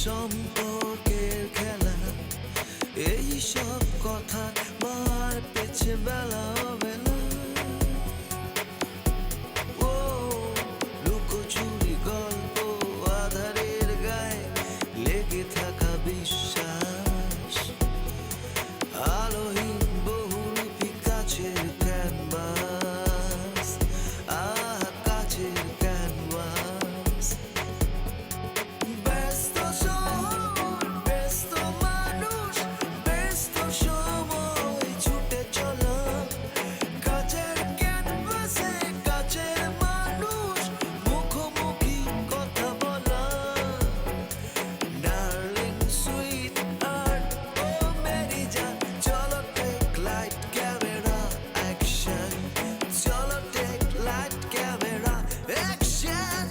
সম্পর্কের খেলা, এই সব কথা বার পেছে বেলা বেলা। ও লুকোচুরি গল্প, আধারের গায়ে লেগে থাকা বিশ্বাস, আলোহীন বহুরূপী কাছের ক্যানভাস, কাছের ক্যানভাস। ব্যস্ত শহর, ব্যস্ত মানুষ, ব্যস্ত সময় ছুটে চলা, কাছের ক্যানভাসে কাছের মানুষ, মুখোমুখি কথা বলা। ডার্লিং সুইট হার্ট, ও মেরি জান, চলো টেক লাইট ক্যামেরা অ্যাকশন, চলো take light camera action.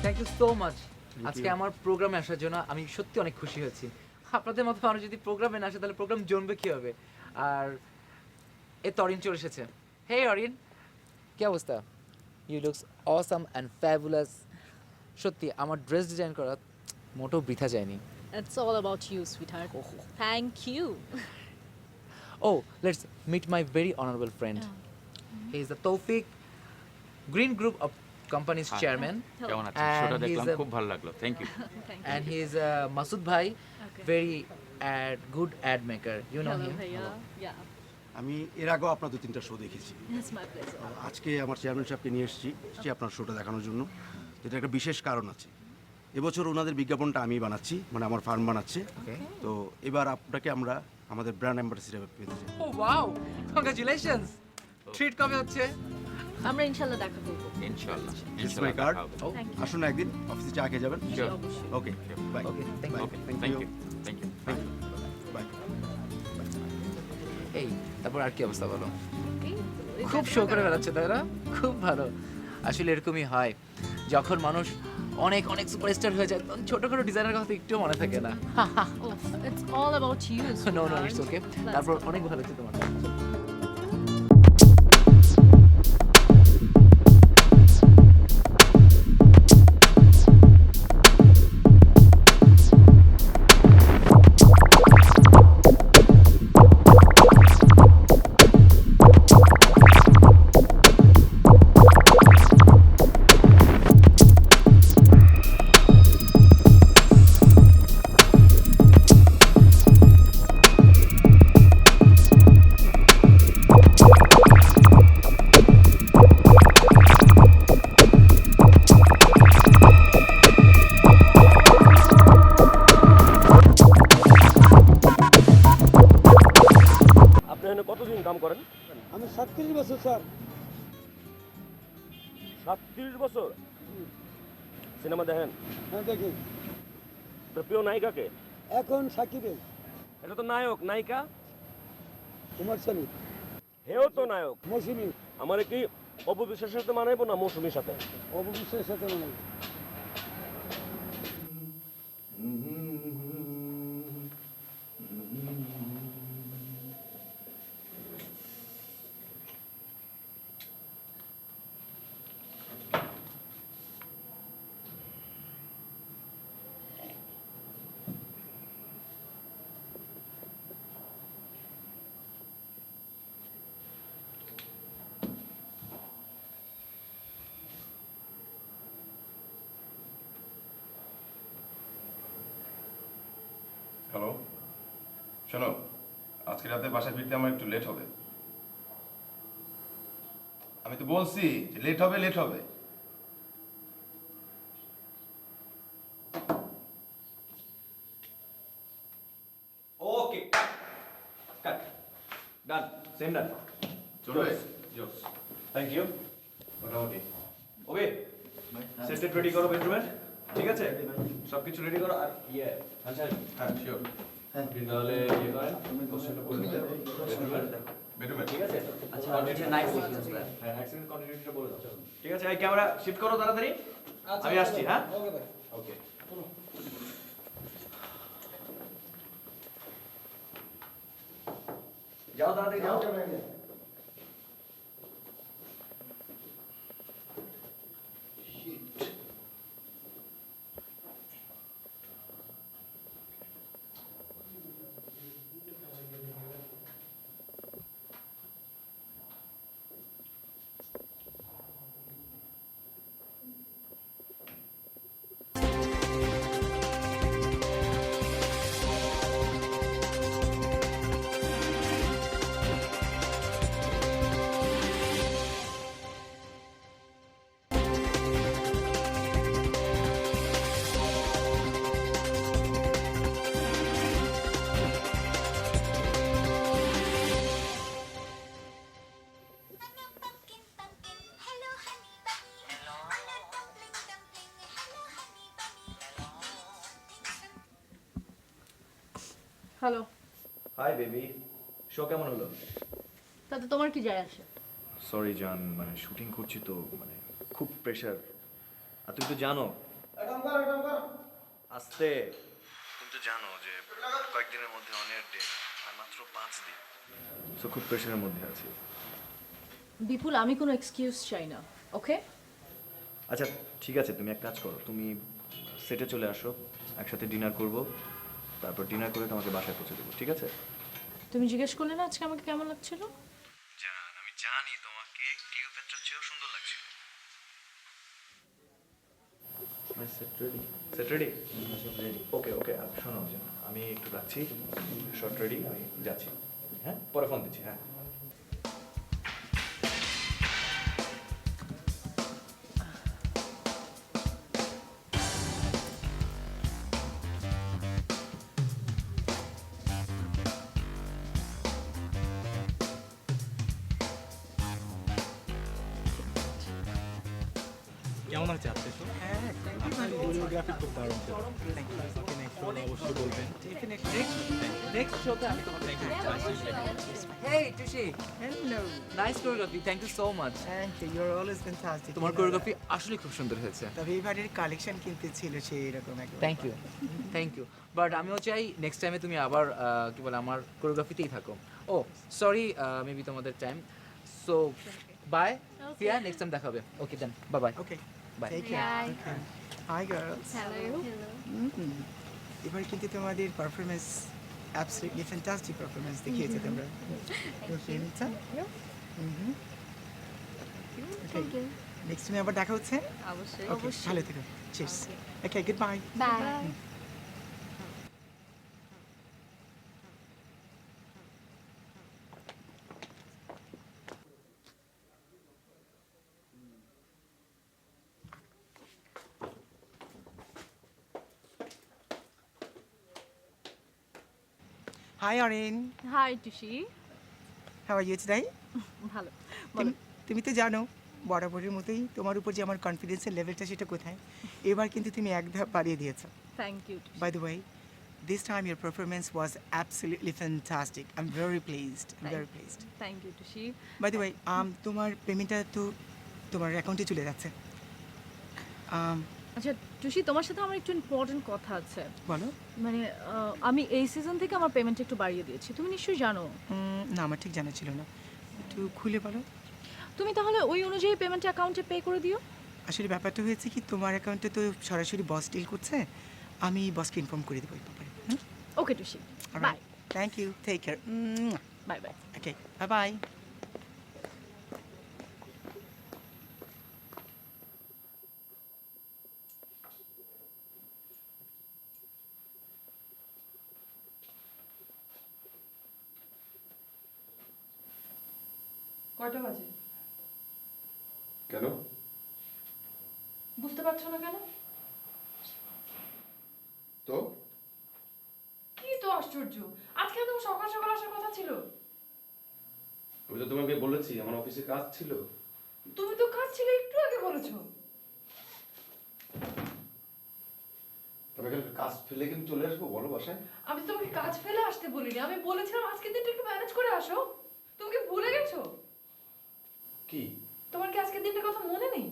Thank you so much আজকে আমার প্রোগ্রামে আসার জন্য। আমি সত্যি অনেক খুশি হয়েছি। আপনাদের মতো মানুষ যদি প্রোগ্রামে না আসে তাহলে প্রোগ্রাম জমবে কী হবে। আর এ তরিন চলে এসেছে। হে অরিন, কী অবস্থা? You looks awesome and fabulous. সত্যি আমার ড্রেস ডিজাইন করা মোটেও বৃথা যায়নি। It's all about you, sweetheart. Thank you. Oh, let's meet my very honorable friend. He is the Tawfiq Green Group of Companies chairman. কেমন আছেন? And শোটা দেখলাম, he's a- খুব ভালো লাগলো, thank you. Thank And you. he is Masood Bhai, very good ad maker. You know Hello, him. Bhaiya. Yeah, আমি এর আগেও আপনার 2-3টা শো দেখেছি। it's my pleasure. আজকে আমার চেয়ারম্যান সাহেবকে নিয়ে এসেছি আপনার শোটা দেখানোর জন্য। যেটা একটা বিশেষ কারণ আছে। এবছর ওনাদের বিজ্ঞাপনটা আমি বানাচ্ছি, মানে আমার ফার্ম বানাচ্ছে। Okay. তো এবার আপনাকে আমরা আমাদের ব্র্যান্ড অ্যাম্বাসেডর পেতে চাই। Oh wow! Congratulations! ট্রিট কবে হচ্ছে? আমরা ইনশাল্লাহ দেখা করবো। ইনশাআল্লাহ, This is my card. Oh, Thank you. আসুন না একদিন অফিসে চা খেয়ে যাবেন। Sure. অবশ্যই। Okay bye. okay. Thank you. Okay, thank you, thank you. Bye. এই তারপর আর কি অবস্থা বলো? এই তো, খুব শো করে বেড়াচ্ছে তাই না? খুব ভালো। আসলে এরকমই হয়, যখন মানুষ অনেক অনেক সুপারস্টার হয়ে যায় তখন ছোটখাটো ডিজাইনের কথা একটু মনে থাকে না। Oh, it's all about you, no no, sweetheart. It's okay. Let's তারপর go. অনেক ভালো হচ্ছে তোমার। বছর স্যার। 37 বছর সিনেমা দেখেন? হ্যাঁ দেখি। তোর প্রিয় নায়িকাকে? এখন সাকিবের এটা তো নায়ক, নায়িকা? কুমার শানু, হেও তো নায়ক। মৌসুমী, আমার কি অপবিশ্বাসের সাথে মানাইবো না মৌসুমীর সাথে? অববিশ্বাসের সাথে মনে হয়। হ্যালো, শোনো, আজকে রাতে বাসায় ফিরতে আমার একটু লেট হবে। আমি তো বলছি যে লেট হবে, লেট হবে। Okay, cut, done, same done. চলবে? Thank you. মোটামুটি ওকে, সেট রেডি করো বেডরুমে, ঠিক আছে? সব কিছু রেডি করো। আর ইয়ে আচ্ছা, হ্যাঁ, শিওর। আপনি তাহলে ইয়ে করেন, কোশ্চেনটা বলে দেন বেডরুমে। ঠিক আছে? আচ্ছা নাইট সিকোয়েন্স প্ল্যান। হ্যাঁ, অ্যাক্সিডেন্ট কন্টিনিউটিটা বলে দাও। ঠিক আছে, এই ক্যামেরা শিফট করো তাড়াতাড়ি। আমি আসছি, হ্যাঁ? ওকে ভাই। ওকে। যাও তাড়াতাড়ি যাও। হ্যালো, হাই বেবি, শো কেমন হলো? তাতে তোমার কি যায় আসে? সরি জান, মানে শুটিং করছি তো, মানে খুব প্রেশার। আর তুমি তো জানো, আস্তে, তুমি তো জানো যে কয়েকদিনের মধ্যে অনেক ডে, আর মাত্র 5 দিন, সো খুব প্রেশারের মধ্যে আছি। বিপুল, আমি কোনো এক্সকিউজ চাই না, ওকে? আচ্ছা ঠিক আছে, তুমি এক কাজ করো, তুমি সেটে চলে আসো, একসাথে ডিনার করব, তারপর ডিনার করে তোমাকে বাসায় পৌঁছে দেবো, ঠিক আছে? তুমি জিজ্ঞেস করলে না আজকে আমাকে কেমন লাগছিল? জান, আমি জানি তোমাকে ক্লিওপেট্রার চেয়েও সুন্দর লাগছিল। Set ready? ওকে ওকে, শোনো জান, আমি একটু রাখছি, শর্ট রেডি, আমি যাচ্ছি, হ্যাঁ? পরে ফোন দিচ্ছি, হ্যাঁ। কেমন হচ্ছে আপনার শো? আপনার কোরিওগ্রাফি খুব দারুণ ছিল। নেক্সট শো অবশ্যই বলবেন। নেক্সট শোতে আমি তোমাকে hey Tushi, Hello. Nice choreography, thank you so much. Thank you. You're always fantastic. তোমার কোরিওগ্রাফি আসলে খুব সুন্দর হয়েছে। তবে এইবারের কালেকশন কিনতে ছিল সেই রকম একটা thank you, thank you. But আমিও চাই নেক্সট টাইমে তুমি আবার কি বলে আমার কোরিওগ্রাফিতেই থাকো। ও সরি, মেবি তোমাদের time, so bye. Priya, next time দেখা হবে। Okay then, bye bye. Okay Bye. Take care hi girls এবার কিন্তু তোমাদের পারফরমেন্স অ্যাবসলিউটলি ফ্যান্টাস্টিক পারফরমেন্স দেখিয়েছে তোমরা ফিল্মটা ওকে নেক্সট টাইম আবার দেখা হচ্ছে অবশ্যই। ওকে ভালো থেকো cheers okay good bye bye. Hi Arin hi Tushi, how are you today ভালো। তুমি তো জানো বরাবরের মতোই তোমার উপর যে আমার কনফিডেন্সের লেভেলটা সেটা কোথায়। এবার কিন্তু তুমি এক ধাপ বাড়িয়ে দিয়েছো। Thank you. By the way, this time your performance was absolutely fantastic. I'm very pleased. I'm very pleased. Thank you Tushi. By the way, তোমার পেমেন্টটা তো তোমার অ্যাকাউন্টে চলে যাচ্ছে। আচ্ছা টুসি, তোমার সাথে আমার একটু ইম্পর্টেন্ট কথা আছে। বলো। মানে আমি এই সিজন থেকে আমার পেমেন্টটা একটু বাড়িয়ে দিয়েছি, তুমি নিশ্চয়ই জানো। না, আমার ঠিক জানা ছিল না, একটু খুলে বলো। তুমি তাহলে ওই অনুযায়ী পেমেন্ট অ্যাকাউন্টে পে করে দিও। আসলে ব্যাপারটা হয়েছে কি, তোমার অ্যাকাউন্টে তো সরাসরি বস ডিল করছে, আমি বসকে ইনফর্ম করে দেবো এই ব্যাপারে। Okay Tushi, bye. Thank you, take care. Bye bye. Okay, bye bye. কয়টা বাজে? কেন? বুঝতে পারছো না কেন? তো কি তো আশ্চর্য, আজকে তো সকাল সকাল আসার কথা ছিল। আমি তো তোমাকে বলেছি আমার অফিসে কাজ ছিল। তুমি তো কাজ ছিল একটু আগে বলেছো। তবে কাজ ফেলে কিন্তু চলে আসবো, বলো বাসায়। আমি তোমাকে কাজ ফেলে আসতে বলিনি, আমি বলেছিলাম আজকের দিনটা একটু ম্যানেজ করে আসো। তুমি কি ভুলে গেছো? কি? তোমার কি আজকের দিনটার কথা মনে নেই?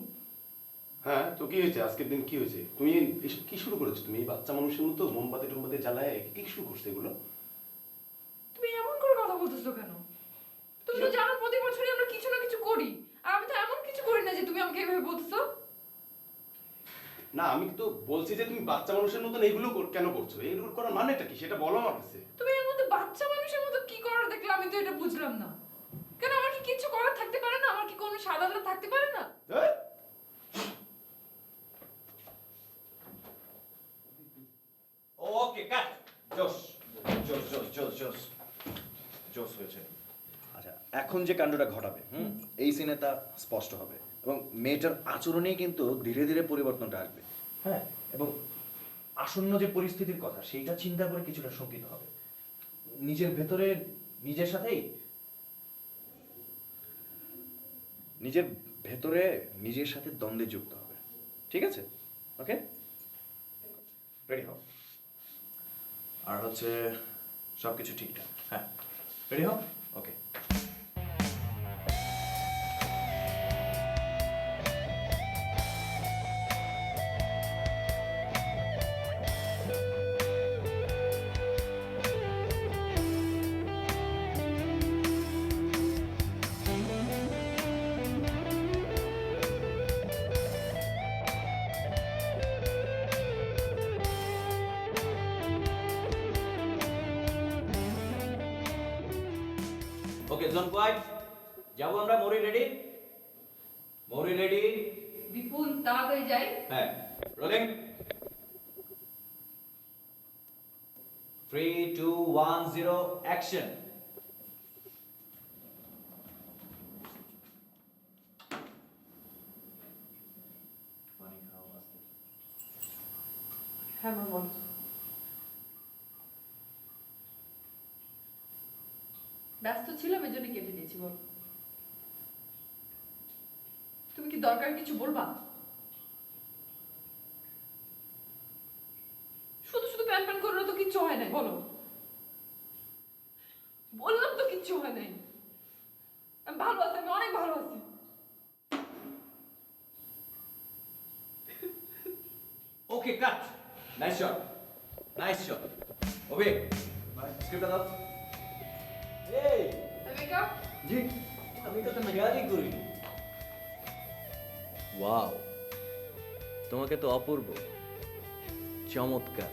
হ্যাঁ, তো কি হয়েছে? আজকের দিন কি হয়েছে? তুমি এসব কি শুরু করেছো? তুমি বাচ্চা মানুষের মতো মোমবাতি টোমবাতি জ্বালায় কি শুরু করছো এগুলো? তুমি এমন করে কথা বলতেছো কেন? তুমি তো জানো প্রতি বছরই আমরা কিছু না কিছু করি, আর আমি তো এমন কিছু করি না যে তুমি আমাকে এভাবে বলতেছো। না, আমি তো বলছি যে তুমি বাচ্চা মানুষের মতো এইগুলো কেন করছো? এইগুলো করার মানেটা কি সেটা বলো আমার কাছে। তুমি এর মধ্যে বাচ্চা মানুষের মতো কি করার দেখলে আমি তো এটা বুঝলাম না। কেন, আমার কি কিছু করার থাকতে পারে না? আমার কি কোনো সাধারণ থাকতে পারে না? ওকে, কাট। জোস জোস জোস জোস জোস জোস হয়েছে। আচ্ছা, এখন যে কাণ্ডটা ঘটাবে এই সিনে তা স্পষ্ট হবে, এবং মেয়েটার আচরণেই কিন্তু ধীরে ধীরে পরিবর্তনটা আসবে। হ্যাঁ, এবং আসন্ন যে পরিস্থিতির কথা সেইটা চিন্তা করে কিছুটা শঙ্কিত হবে। নিজের ভেতরে নিজের সাথেই নিজের সাথে দ্বন্দ্বে যুক্ত হবে। ঠিক আছে? ওকে, রেডি হও। আর হচ্ছে সবকিছু ঠিকঠাক। হ্যাঁ, রেডি হও। ওকে। ওকে, জোন কোয়াইট, যাবো আমরা। মৌরি রেডি? মৌরি রেডি? বিপুল, তাড়াতাড়ি যাই। হ্যাঁ, রোলিং। 3 2 1 0 অ্যাকশন। হ্যাঁ মা, বল। ব্যস্ত ছিলাম, এই জন্য কেটে দিয়েছি। বল, তুমি কি দরকার কিছু বলবা? শুধু শুধু প্যান প্যান করলে তো কিচ্ছু হয় নাই। বলো। বললাম তো কিচ্ছু হয় নাই। আমি ভালো আছি, আমি অনেক ভালো আছি। Okay, cut. Nice shot, nice shot. ওবে, স্ক্রিপ্টটা দাও। এই মেকআপ জি, আমি তো মজাই করি। ওয়াও, তোমাকে তো অপূর্ব, চমৎকার,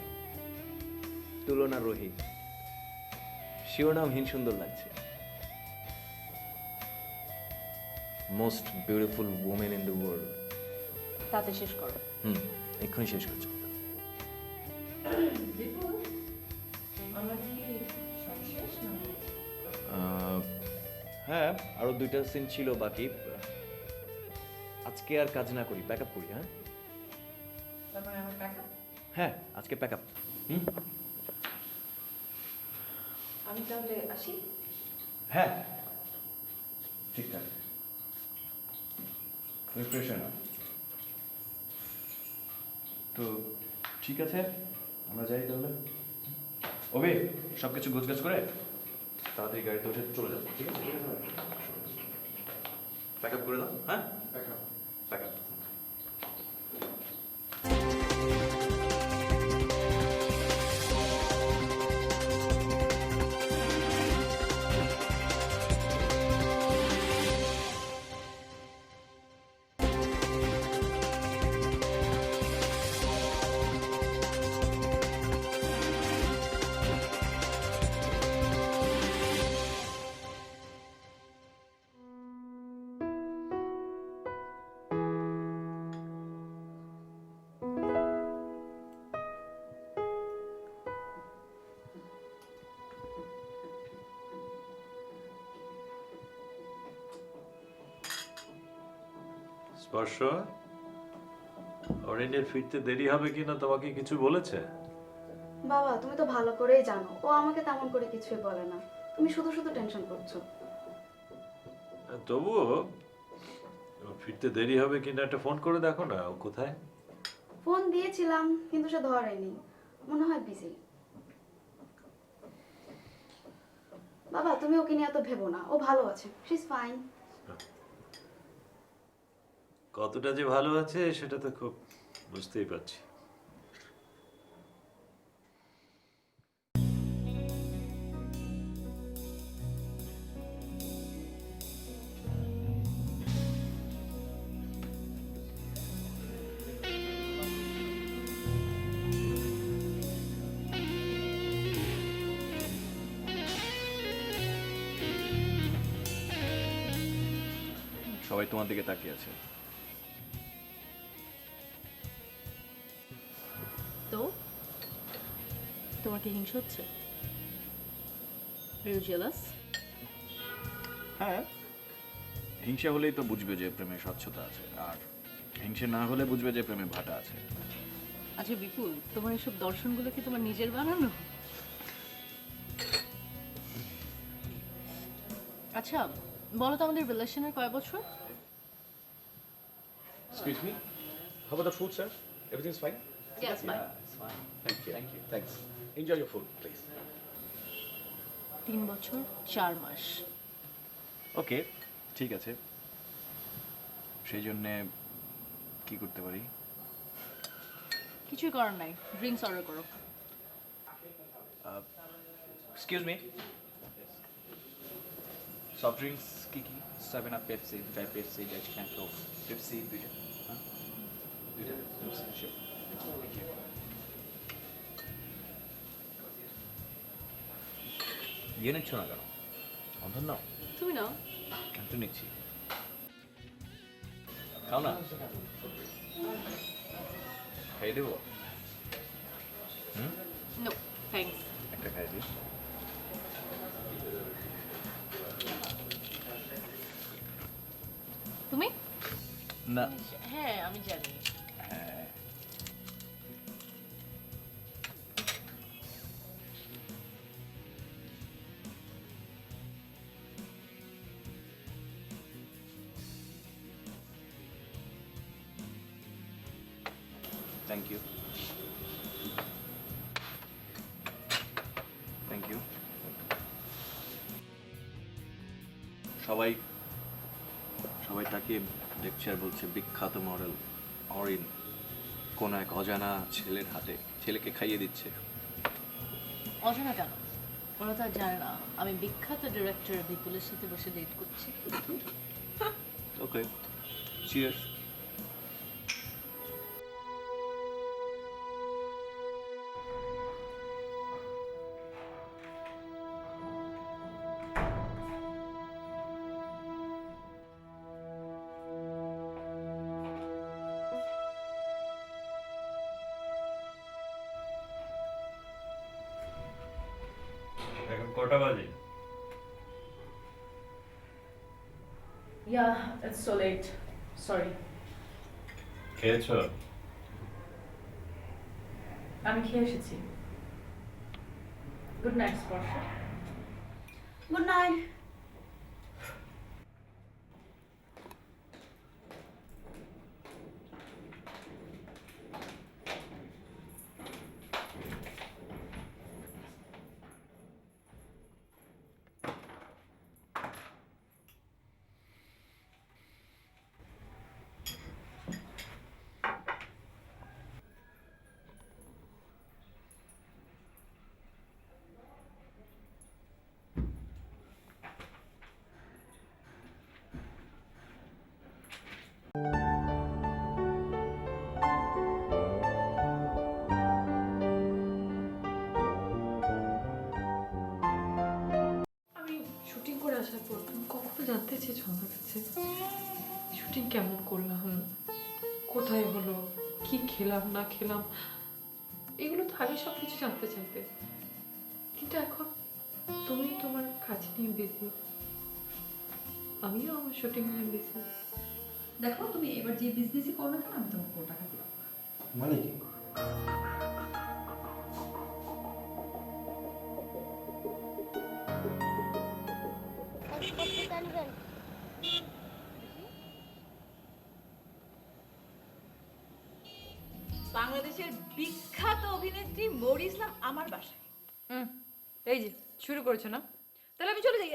তুলনা রহিত, শিরোনামহীন সুন্দর লাগছে। Most beautiful women in the world. তাতে শেষ করো। এক্ষুনি শেষ করছো। বিপুল, আমার কি সব শেষ না? হ্যাঁ, আরো 2টা সিন ছিল বাকি। আজকে আর কাজ না করি, প্যাকআপ করি। হ্যাঁ তার মানে আমার ব্যাকআপ? হ্যাঁ, আজকে প্যাকআপ। আমি তাহলে আসি। হ্যাঁ, ঠিকঠাক। তুমি ফ্রেশ হয়ে নাও। তো ঠিক আছে, আমরা যাই তাহলে। ওবে, সব কিছু গোছগাছ করে তাড়াতাড়ি গাড়িতে উঠে চলে যাবো, ঠিক আছে? প্যাক আপ করে দাও, হ্যাঁ? Pack up. স্পর্শ, অরিনের ফিরতে দেরি হবে কিনা তোমাকে কিছু বলেছে? বাবা তুমি তো ভালো করেই জানো ও আমাকে তেমন করে কিছুই বলে না, তুমি শুধু শুধু টেনশন করছো। তবুও ফিরতে দেরি হবে কিনা একটা ফোন করে দেখো না, ও কোথায়? ফোন দিয়েছিলাম কিন্তু সে ধরেনি, মনে হয় বিজি। বাবা তুমি ওকে নিয়ে এত ভেবো না, ও ভালো আছে, শি ইজ ফাইন। কতটা যে ভালো আছে সেটা তো খুব বুঝতেই পারছি। সবাই তোমার দিকে তাকিয়ে আছে। তো তোমার কি হিংসা হচ্ছে? Are you jealous? হ্যাঁ, হিংসা হলেই তো বুঝবে যে প্রেমে স্বচ্ছতা আছে, আর হিংসা না হলে বুঝবে যে প্রেমে ভাটা আছে। আচ্ছা বিপুল, তোমার এসব দর্শনগুলো কি তোমার নিজের বানানো? আচ্ছা বলো তো আমাদের রিলেশনের কয় বছর? Excuse me? How about the food, sir? Everything's fine? Yes, fine. It's fine. Thank you. Thank you. Thanks. Enjoy your food, please. 3 বছর 4 মাস। ওকে, ঠিক আছে। সেই জন্যে কি করতে পারি? কিছুই করার নাই, ড্রিঙ্কস অর্ডার করো। এক্সকিউজ মি, সফট ড্রিঙ্কস কি কি? 7 up, Pepsi, dry Pepsi, just canto, Pepsi দুইটা। হ্যাঁ দুইটা পেপসি, শিওর। ইয়ে নিচ্ছ না কেন? অন্ধন নাও। তুমি নাও। কেন তো নিচ্ছি, খাও না। খাইয়ে দেবো? No thanks. একটা খাইয়ে দিই। তুমি? না। হ্যাঁ আমি জানি। হ্যাঁ। Thank you, thank you. সবাই সবাই তাকিয়ে দেখছে আর বলছে বিখ্যাত মডেল অরিন কোন এক অজানা ছেলের হাতে ছেলেকে খাইয়ে দিচ্ছে। অজানা কেন? ওরা তো আর জানে না আমি বিখ্যাত ডিরেক্টর বিপুলের সাথে বসে ডেট করছি। ওকে, চিয়ার্স। এখন কটা বাজে? Yeah, it's so late. Sorry. খেয়েছো? আমি খেয়ে এসেছি। গুড নাইট স্পর্শ। Good night. জানতে চেয়েছো আমার কাছে শুটিং কেমন করলাম, কোথায় হলো, কি খেলাম না খেলাম, এগুলো তো আগে সব কিছু জানতে চাইতে, কিন্তু এখন তুমি তোমার কাজ নিয়ে বিজি, আমিও আমার শুটিং নিয়ে বিজি। দেখো তুমি এবার যে বিজনেসই করো না কেন আমি তোমাকে কোনো টাকা দিলাম। মানে কি? বাংলাদেশের বিখ্যাত অভিনেত্রী মৌরি ইসলাম আমার বাসায়। এই যে শুরু করেছো না, তাহলে আমি চলে যাই।